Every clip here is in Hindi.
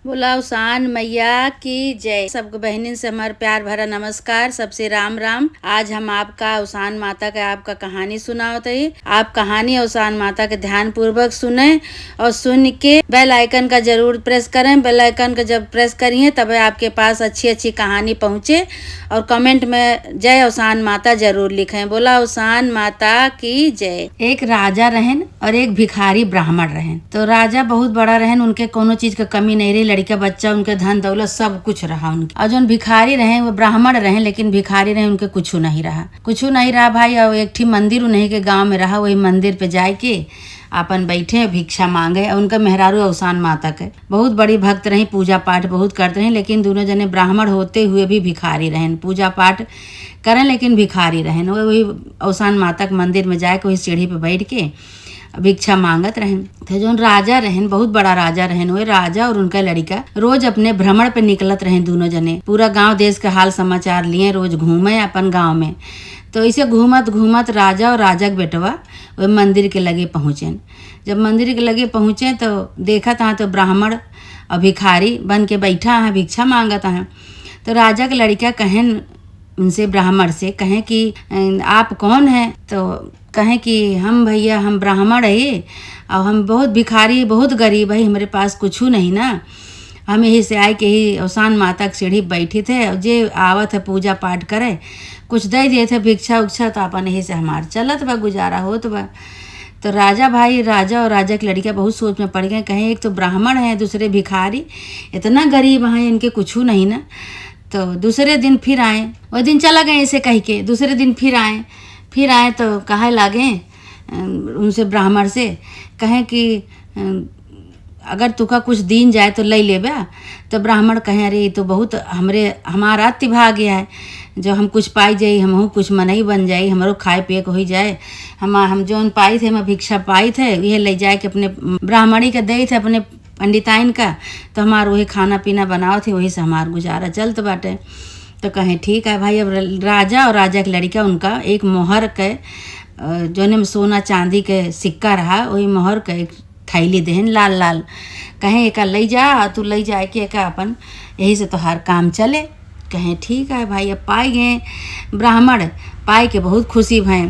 बोला उसान मैया की जय। सबको बहनिन से हमारा प्यार भरा नमस्कार। सबसे राम राम। आज हम आपका उसान माता का आपका कहानी सुनावत है। आप कहानी उसान माता के ध्यान पूर्वक सुने और सुन के बेल आइकन का जरूर प्रेस करें। बेल आइकन का जब प्रेस करिए तब आपके पास अच्छी अच्छी कहानी पहुँचे और कमेंट में जय उसान माता जरूर लिखें। बोला उसान माता की जय। एक राजा रहन और एक भिखारी ब्राह्मण रहन। तो राजा बहुत बड़ा रहन, उनके कोनो चीज का कमी नहीं रही, लड़का बच्चा उनके धन दौलत सब कुछ रहा उनके। और जो भिखारी रहे वो ब्राह्मण रहे लेकिन भिखारी रहे उनके कुछ नहीं रहा भाई। और एक ठी मंदिर उन्हीं के गांव में रहा, वही मंदिर पे जाए के अपन बैठे भिक्षा मांगे। और उनका मेहरारू उसान माता के बहुत बड़ी भक्त रही, पूजा पाठ बहुत करते रहे, लेकिन दोनों जने ब्राह्मण होते हुए भी भिखारी रहें, पूजा पाठ करें लेकिन भिखारी रहें। वही उसान माता के मंदिर में जाके वही सीढ़ी पे बैठ के भिक्षा मांगत रहन। तो जो राजा रहन, बहुत बड़ा राजा रहन, वो राजा और उनका लड़का रोज अपने भ्रमण पे निकलत रहे। दोनों जने पूरा गांव देश के हाल समाचार लिए रोज घूमे अपन गांव में। तो इसे घूमत घूमत राजा और राजा के बेटवा वो मंदिर के लगे पहुँचे। जब मंदिर के लगे पहुँचे तो देखा था तो ब्राह्मण और भिखारी बन के बैठा है, भिक्षा मांगता है। तो राजा के लड़का कहें उनसे, ब्राह्मण से कहें कि आप कौन हैं? तो कहें कि हम भैया हम ब्राह्मण है और हम बहुत भिखारी, बहुत गरीब है, हमारे पास कुछ नहीं ना। हम यही से आए के ही उसान माता की सीढ़ी बैठी थे और जे आवत है पूजा पाठ करे कुछ दे दिए थे भिक्षा उक्षा, तो अपन यही से हमार चलत बा, गुजारा होत बा। तो राजा और राजा की लड़कियाँ बहुत सोच में पड़ गए। कहें एक तो ब्राह्मण है, दूसरे भिखारी, इतना गरीब हैं, इनके कुछ नहीं ना। तो दूसरे दिन फिर आए, वो दिन चला गए ऐसे कह के। दूसरे दिन फिर आए तो कहे लागे उनसे, ब्राह्मण से कहें कि अगर तुका कुछ दीन जाए तो ले ले बा। तो ब्राह्मण कहें अरे तो बहुत हमारा तिभा गया है, जो हम कुछ पाई जाई, हम कुछ मनई बन जाई, हमारो खाए पिए को हो जाए। हम जौन पाई थे, हम भिक्षा पाई थे, यह ले जाए के अपने ब्राह्मणी के दे थे अपने पंडिताइन का। तो हमार वही खाना पीना बनाओ थे, वही से हमार गुजारा चलत बाटे। तो कहें ठीक है भाई। अब राजा और राजा के लड़का उनका एक मोहर के जोने में सोना चांदी के सिक्का रहा, वही मोहर के एक थैली देहन लाल लाल। कहें एक ले जा, तू ले जाए के एक अपन यही से तोहार काम चले। कहें ठीक है भाई। अब पाए गए ब्राह्मण, पाए के बहुत खुशी भैं।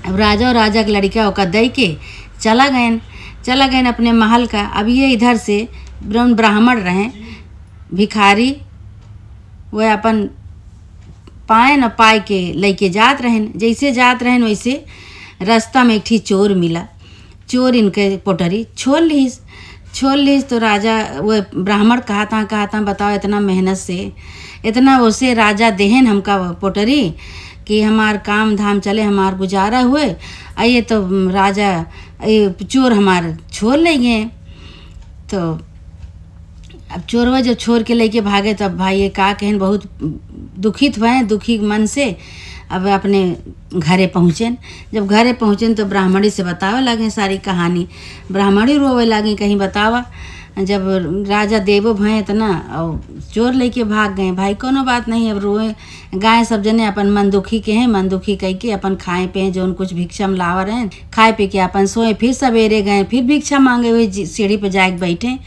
अब राजा और राजा के लड़का ओका दे के चला गए अपने महल का। अब ये इधर से ब्राह्मण रहें, भिखारी वह अपन पाए न पाए के लेके जात रहें। जैसे जात रहें वैसे रास्ता में एक ठी चोर मिला। चोर इनके पोटरी छोड़ लीस। तो राजा वो ब्राह्मण कहा था बताओ इतना मेहनत से इतना उसे राजा देहन हमका पोटरी कि हमार काम धाम चले, हमार गुजारा हुए। आइए तो राजा चोर हमार छोड़ ले गए। तो अब चोरवा जब छोड़ के लेके भागे तब भाई ये का कहन बहुत दुखित हुए, दुखी मन से अब अपने घरे पहुँचेन। जब घरे पहुँचेन तो ब्राह्मणी से बतावे लगे सारी कहानी। ब्राह्मणी रोवे लगी, कहीं बतावा। जब राजा देवो भय इतना और चोर लेके भाग गए। भाई कोनो बात नहीं, अब रोए गाय सब जने अपन मन दुखी के हैं, मन दुखी कह के अपन खाए पे जो कुछ भिक्षा में लावा रहे, खाए पे के अपन सोए। फिर सवेरे गए, फिर भिक्षा मांगे हुए सीढ़ी पे जाके बैठे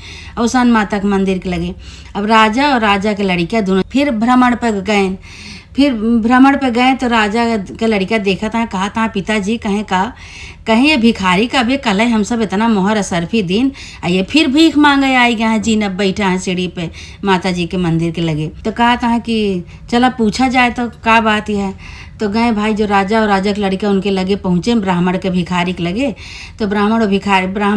उसान माता के मंदिर के लगे। अब राजा और राजा के लड़का दोनों फिर भ्रमण पर गए। तो राजा का लड़का देखा था, कहा था पिताजी कहें ये भिखारी का भी कल है, हम सब इतना मोहर असरफी दिन ये फिर भीख मांगे आई गए हैं जी, न बैठा है सीढ़ी पे माता जी के मंदिर के लगे। तो कहा था कि चला पूछा जाए तो क्या बात है। तो गए भाई, जो राजा और राजा के लड़का उनके लगे पहुँचे, ब्राह्मण के भिखारी के लगे। तो ब्राह्मण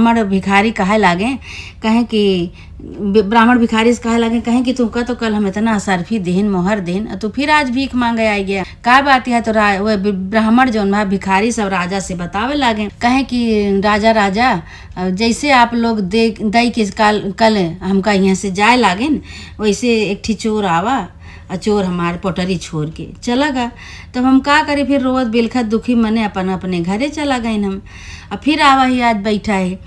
और भिखारी कहे लागे, कहें कि ब्राह्मण भिखारी से कहे लगे, कहें कि तुमका तो कल हम इतना असरफी देन मोहर देन तो फिर आज भीख मांगे आई गया, का बात है। तो वह ब्राह्मण जो भिखारी सब राजा से बतावे लागे, कहें कि राजा जैसे आप लोग दे के कल हमका यहाँ से जाए लागे, वैसे एक ठी चोर आवा और चोर हमारे पोटरी छोड़ के चला गया। तब हम का करे, फिर रोवत बिलखत दुखी मने अपने घरे चला गए हम। और फिर आवा ही आज बैठा है।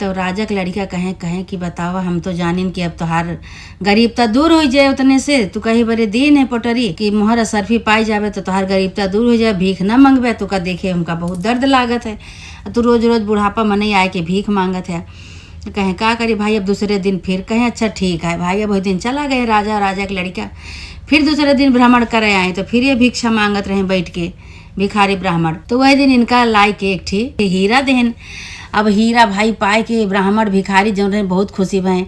तो राजा के लड़का कहें कि बतावा, हम तो जानिन कि अब तोहार गरीबता दूर हो जाए उतने से। तू कही बड़े दिन है पोटरी कि मोहर असरफी पाई जावे तो तोहार गरीबता दूर हो जाए, भीख न मंगवे। तो का देखे हमका बहुत दर्द लागत है, तू रोज रोज बुढ़ापा मने आए के भीख मांगत है। तो कहें का करी भाई। अब दूसरे दिन फिर कहें अच्छा ठीक है भाई। अब वही दिन चला गए, राजा और राजा की लड़का फिर दूसरे दिन भ्रमण करे आए, तो फिर ये भिक्षा मांगत रहे बैठ के भिखारी ब्राह्मण। तो वही दिन इनका लाई के एक ठी हीरा देन। अब हीरा भाई पाए के ब्राह्मण भिखारी जो रहे बहुत खुशी भय,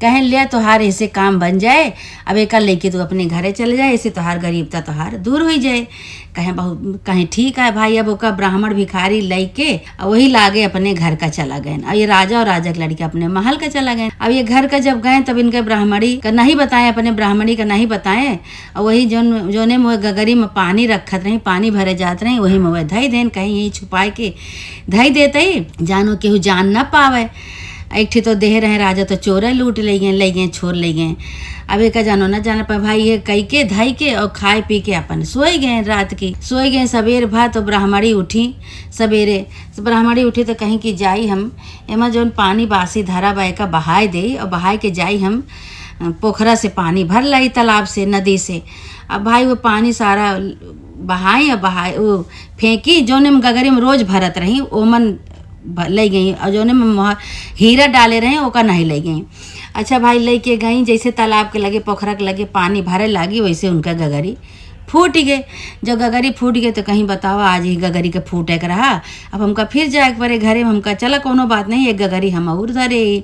कहें ले तोहार ऐसे काम बन जाए, अब एक लेके तू अपने घरे चले जाए, ऐसे तोहार गरीबता तोहार दूर हो जाए। कहें बहुत कहें ठीक है भाई। अब ओका ब्राह्मण भिखारी लेके वही लागे अपने घर का चला गए। अब ये राजा और राजा के लड़के अपने महल का चला गए। अब ये घर का जब गए तब इनके ब्राह्मणी का नहीं बताए, अपने ब्राह्मणी का नहीं बताए। और वही जोने में गगरी में पानी रखत रही, पानी भरे जात रही, वही में वह धई देन, कहीं यही छुपाए के धई देते ही जानो केहू जान ना पावे। एक ठी तो देह रहे राजा तो चोरे लूट ले गए छोड़ ले गए। अब एक जानो ना जाना पा भाई, ये कई के धाई के और खाए पी के अपन सोए गए। रात की सोए गए, सवेर भा तो ब्राह्मणी उठी। सवेरे ब्राह्मणी उठी तो कहीं कि जाई हम एमा जौन पानी बासी धरा बा का बहाए दे, और बहाए के जाई हम पोखरा से पानी भर लाई, तालाब से नदी से। अब भाई वो पानी सारा बहाए और बहाए वो फेंकी जोने में गगरी में रोज भरत रही, ओमन ले गई। और जोने में हीरा डाले रहे ओका नहीं ले गई। अच्छा भाई लेके गई, जैसे तालाब के लगे पोखरा के लगे पानी भरे लगी, वैसे उनका गगरी फूट गए। जब गगरी फूट गए तो कहीं बताओ आज ही गगरी के फूटे के रहा। अब हमका फिर जाए पड़े घरे में। हमका चला कोनो बात नहीं, एक गगरी हम और धरे।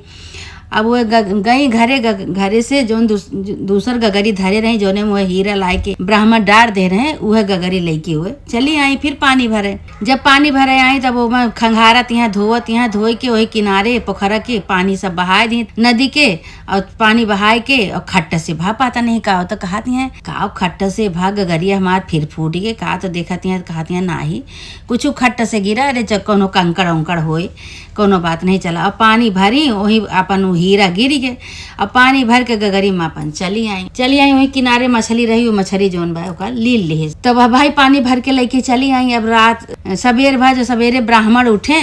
अब वो गई घरे से जोन दूसर गगरी धरे रही, जोने में वह हीरा लाए के ब्राह्मण डार दे रहे, वह गगरी लेके हुए चली आई। फिर पानी भरे, जब पानी भरे आई तब वो मैं खंघारत यहाँ धोवत, यहाँ धोए के वही किनारे पोखरा के पानी सब बहाए दी नदी के, और पानी बहाए के और खट्ट से भा पाता नहीं का तो कहती हैं का खट्ट से भा गगरिया हमार फिर फूट गए का। तो देखती हैं कहती हैं ना ही कुछ खट्ट से गिरा, अरे जब कोनो कंकड़ उंकड़ होए कोनो बात नहीं चला। अब पानी भरी वही अपन हीरा गिर गए। अब पानी भर के गगरी में अपन चली आई वही किनारे मछली रही, वो मछली जोन बा ओका लील ली। तब अब भाई पानी भर के लेके चली आई। अब रात सवेर भा जो सवेरे ब्राह्मण उठे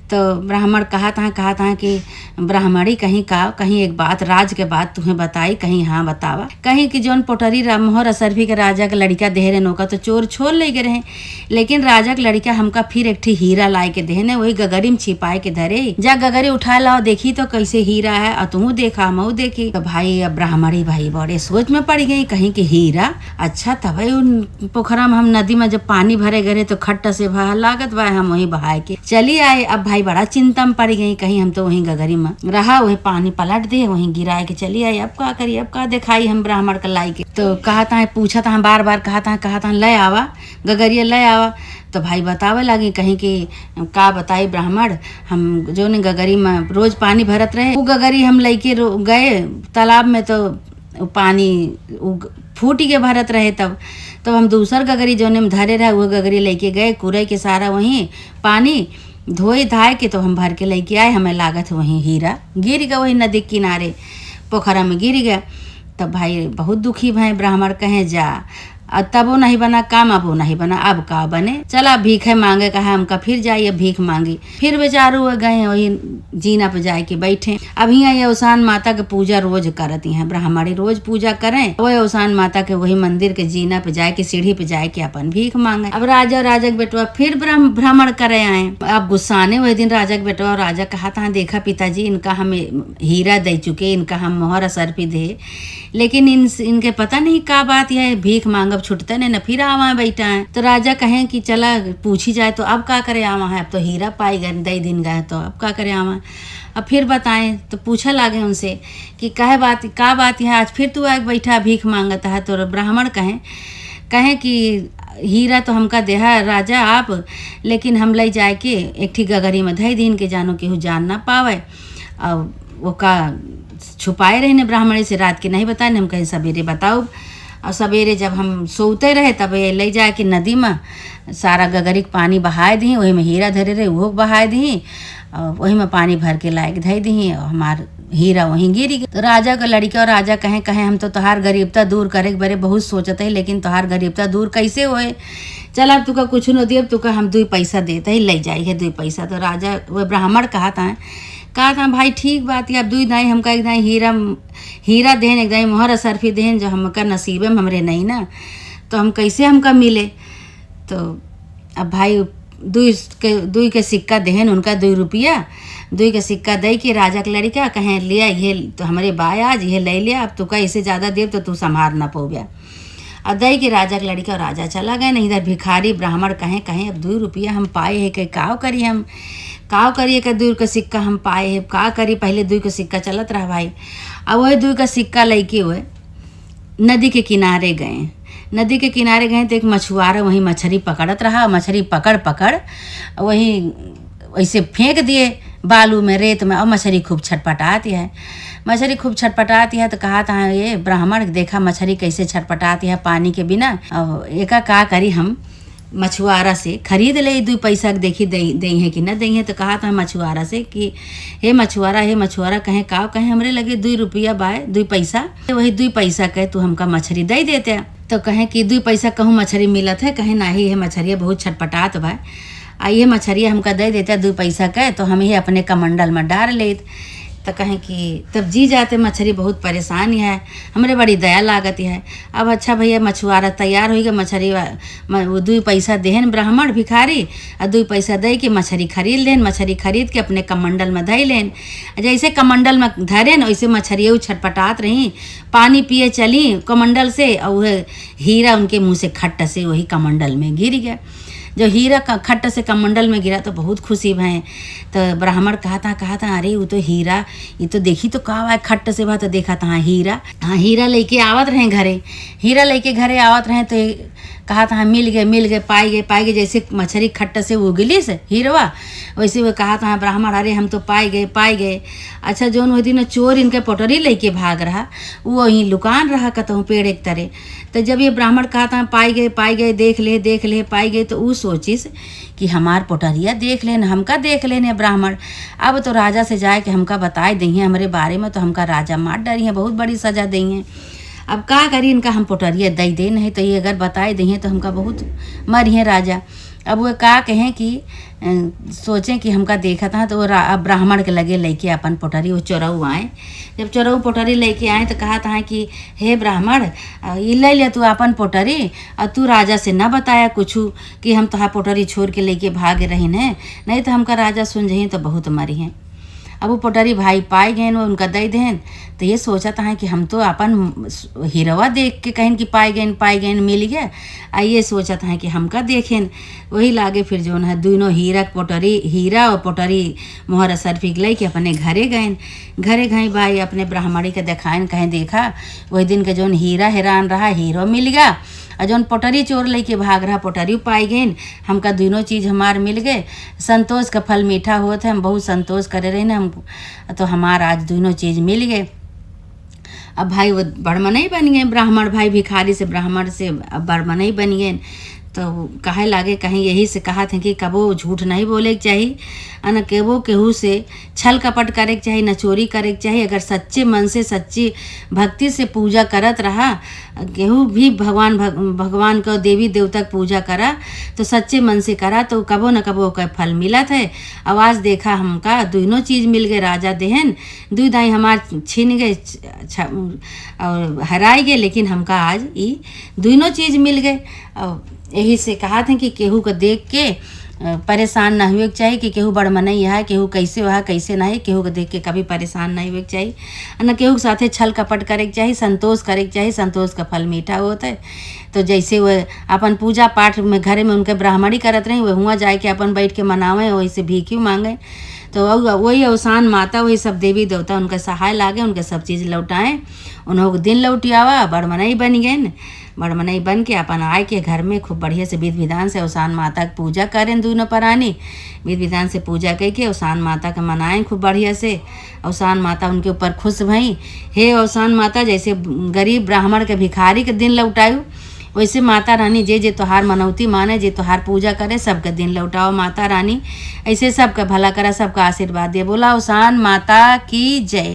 तो ब्राह्मण कहा था कि ब्राह्मणी कहीं एक बात राज के बात तुम्हें बताई, कहीं हाँ बतावा। कहीं कि जोन पोटरी मोहर असरफी के राजा के लड़का देहरे नौका तो चोर छोड़ ले गए रहे, लेकिन राजा के लड़का हमका फिर एक ठी हीरा लाए के देहने, वही गगरी में छिपाए के धरे। जा गगरी उठा लाओ देखी तो कैसे हीरा है, और तू देखा मऊ देखी। तो भाई अब ब्राह्मणी भाई बड़े सोच में पड़ गई, कहीं कि हीरा अच्छा तब उन पोखरा में हम नदी में जब पानी भरे गए तो खट्टा से बहा लागत बा, हम वही बहाए के चली आए। अब भाई बड़ा चिंता में पड़ गई, कहीं हम तो वहीं गगरी में रहा, वही पानी पलट दे, वहीं गिराए के चली आई। अब का करी, अब का दिखाई हम ब्राह्मण का लाई के। तो कहता है पूछा था बार बार कहता है ले आवा गगरिया ले आवा। तो भाई बतावे लगी, कहीं कि का बताई ब्राह्मण, हम जो ने गगरी में रोज पानी भरत रहे, वो गगरी हम लेके गए तालाब में तो पानी फूट के भरत रहे। तब हम दूसर गगरी जो ने धरे रहे वो गगरी लेके गए, कुरे के सारा वहीं पानी धोए धाए के तो हम भर के लेके आए। हमें लागत वहीं हीरा गिर गया, वही नदी किनारे पोखरा में गिर गया। तब भाई बहुत दुखी भाई ब्राह्मण कहे जा, तब वो नहीं बना काम, अब वो नहीं बना, अब का बने। चला भीख मांगे कहा, हमका फिर जाइए भीख मांगी। फिर बेचारू गए वही जीना पे जाए के बैठे। अब यहाँ ये औसान माता के पूजा रोज करती हैं, ब्राह्मणी रोज पूजा करें, वही औसान माता के वही मंदिर के जीना पे जाए के सीढ़ी पे जाए के अपन भीख मांगे। अब राजा के बेटवा फिर भ्रमण करे आए। अब गुस्साने वही दिन राजा के बेटवा, राजा कहा था देखा पिताजी इनका हमें हीरा दे चुके, इनका हम मोहर असरफी दे, लेकिन इनके पता नहीं का बात है भीख मांगब छुटते नहीं न, फिर आवा बैठा है। तो राजा कहें कि चला पूछी जाए तो अब का करे आवा है, अब तो हीरा पाई गए दई दिन गए तो अब का करे आवा। अब फिर बताएं तो पूछा लागे उनसे कि का बात है आज फिर तू आग बैठा भीख मांगता है। तो ब्राह्मण कहें कि हीरा तो हमका देहा राजा आप, लेकिन हम ले जाए के एक ठी गगरी में धई दिन के जानो केहू जान ना पावे। और वो का छुपाए रहे ने ब्राह्मणी से, रात के नहीं बताए, हम कहीं सवेरे बताओ। और सवेरे जब हम सोते रहे तब ले जाए कि नदी में सारा गगरी के पानी बहाए दी, वही में हीरा धरे रहे वो बहाए दी, और वही में पानी भर के लायक धई दी, और हमार हीरा वहीं गिर गई। तो राजा का लड़का और राजा कहें हम तो तोहार गरीबता दूर करे के बरे बहुत सोचते है, लेकिन तोहार गरीबता दूर कैसे होए। चल अब तुका कुछ न दिए, तुका हम 2 पैसा देते ही ले जाइए 2 पैसा। तो राजा वो ब्राह्मण कहा था भाई ठीक बात है, अब 2 दाई हमका एक दाई हीरा देन, एक दाई मोहर असरफी देन, जो हमका नसीबे में हमरे नहीं ना, तो हम कैसे हमका मिले। तो अब भाई 2 के सिक्का देन उनका 2 रुपया, दुई के सिक्का दई के राजा के लड़का कहें लिया ये तो हमारे बाय आज ये ले लिया, अब तो इससे ज़्यादा देव तो तू संभार ना पो गया। और दई के राजा के लड़का और राजा चला गए। नहीं इधर भिखारी ब्राह्मण कहें कहें अब 2 रुपया हम पाए है कि काव करिए हम काव करिए कि 2 का सिक्का हम पाए है का करिए। पहले 2 का सिक्का चलत रहा भाई। अब वही 2 का सिक्का लेके हुए नदी के किनारे गए। नदी के किनारे गए तो एक मछुआरा वहीं मछली पकड़त रहा। मछली पकड़ पकड़ वहीं वैसे फेंक दिए बालू में रेत में, और मछली खूब छटपटाती है। मछली खूब छटपटाती है तो कहा था ये ब्राह्मण देखा मछली कैसे छटपटाती है पानी के बिना। अब एका का करी हम मछुआरा से खरीद ले 2 पैसा देखी दई है कि न दई है। तो कहा था मछुआरा से कि हे मछुआरा कहें का कहें हमरे लगे 2 रुपया बाय 2 पैसा, वही 2 पैसा कहे तू हमका मछली दे देते। तो कहें कि 2 पैसा कहूँ मछली मिलत है, कहें नाही है मछलिया बहुत छटपटात बा, आइए मछलिया हमका दे देते 2 पैसा कहे तो हम ही अपने कमंडल में डाल लेते। तो कहें कि तब जी जाते मछली बहुत परेशान है, हमरे बड़ी दया लागत है। अब अच्छा भैया मछुआरा तैयार हो गया, मछली वो 2 पैसा देहन ब्राह्मण भिखारी और 2 पैसा दे के मछली खरीद लेन। मछली खरीद के अपने कमंडल में धई लेन। जैसे कमंडल में धरे न वैसे मछलियाँ छटपटात रही, पानी पिए चली कमंडल से, और वह हीरा उनके मुँह से खट्ट से वही कमंडल में गिर गया। जो हीरा खट्ट से कमंडल में गिरा तो बहुत खुशी भय। तो ब्राह्मण कहा था अरे वो तो हीरा, ये तो देखी तो कहा है खट्ट से बा, तो देखा था हीरा लेके आवत रहे घरे। हीरा लेके घरे आवत रहे तो कहा था मिल गए पाई गए जैसे मछली खट्ट से उगली से हीरवा, वैसे वो कहा था ब्राह्मण अरे हम तो पाई गए। अच्छा जोन वो दिन चोर इनके पोटरी लेके भाग रहा वो वहीं लुकान रहा कहता पेड़ एक तरह। तो जब ये ब्राह्मण कहा था पाई गए देख ले पाई गए, तो वो सोचिस कि हमार पोटरिया देख लेने हमका देख लेने ब्राह्मण। अब तो राजा से जाए कि हमका बताए दही हमारे बारे में, तो हमका राजा मार डरी है, बहुत बड़ी सजा दी है। अब का करी इनका हम पोटरिया दे नहीं तो ये अगर बताए दी तो हमका बहुत मरिए राजा। अब वो का कहें कि सोचें कि हमका देखा था तो वो ब्राह्मण के लगे लेके अपन पोटरी वो चोरऊ आए। जब चोरऊ पोटरी लेके आए तो कहा था कि हे ब्राह्मण ये ले तू अपन पोटरी, और तू राजा से न बताया कुछ कि हम तोहार पोटरी छोड़ के लेके भाग रही हैं, नहीं तो हमका राजा सुन जही तो बहुत मरी हैं। अब वो पोटरी भाई पाए गए वो उनका दे दें। तो ये सोचा था कि हम तो अपन हीरवा देख के कहें कि पाए गए मिल गया, ये सोचा था कि हमका देखें। वही लागे फिर जो है दोनों हीरा और पोटरी मोहर सरफिक ले के अपने घरे गए भाई अपने ब्राह्मणी के दिखाएं कहें देखा वही दिन के जौन हीरा हैरान रहा हीरो मिल गया, और जौन पोटरी चोर लेके भाग रहा पोटरी पाई गई। हमका दोनों चीज़ हमार मिल गए, संतोष का फल मीठा हुआ था, हम बहुत संतोष करे रहे ना हम, तो हमार आज दोनों चीज़ मिल गए। अब भाई वो बड़मनई बन गए ब्राह्मण भाई, भिखारी से ब्राह्मण से अब बड़मनई बन गए। तो कहे लागे कहीं यही से कहा थे कि कबो झूठ नहीं बोले के चाहिए, न केहू से छल कपट करे के चाहिए, न चोरी करे के चाहिए। अगर सच्चे मन से सच्ची भक्ति से पूजा करत रहा, केहू भी भगवान को देवी देवता की पूजा करा तो सच्चे मन से करा तो कबो न कबो का फल मिलत है। आवाज़ देखा हमका दोनों चीज़ मिल गए, राजा देहन 2 दाई हमार छीन गए और हराई गए, लेकिन हमका आज ये दोनों चीज़ मिल गए। और यही से कहा था कि केहू को देख के परेशान ना हुए के चाहिए कि केहू बड़मनई है, केहू कैसे वहा कैसे नहीं, केहू को देख के कभी परेशान नहीं हुए के चाहिए, न केहू के साथे छल कपट करे के चाहिए, संतोष करे के चाहिए, संतोष का फल मीठा होता है। तो जैसे वह अपन पूजा पाठ में घरे में उनके ब्राह्मणी करत रही, वह हुआ जाए के अपन बैठ के मनावें, वैसे भीखी मांगे। तो वही अवसान माता वही सब देवी देवता उनका सहाय लागे, उनके सब चीज़ लौटाएँ, उन्होंने दिन लौटियावा बड़मनई बन गए। बड़मनई बन के अपन आए के घर में खूब बढ़िया से विधि विधान से अवसान माता की पूजा करें, दोनों परानी विधि विधान से पूजा करके अवसान माता के मनाएं खूब बढ़िया से। अवसान माता उनके ऊपर खुश भई, हे अवसान माता जैसे गरीब ब्राह्मण के भिखारी के दिन लौटायू, वैसे माता रानी जे तोहार मनौती माने, जे तोहार पूजा करे सबके दिन लौटाओ माता रानी, ऐसे सबका भला करा, सबका आशीर्वाद दे। बोला अवसान माता की जय।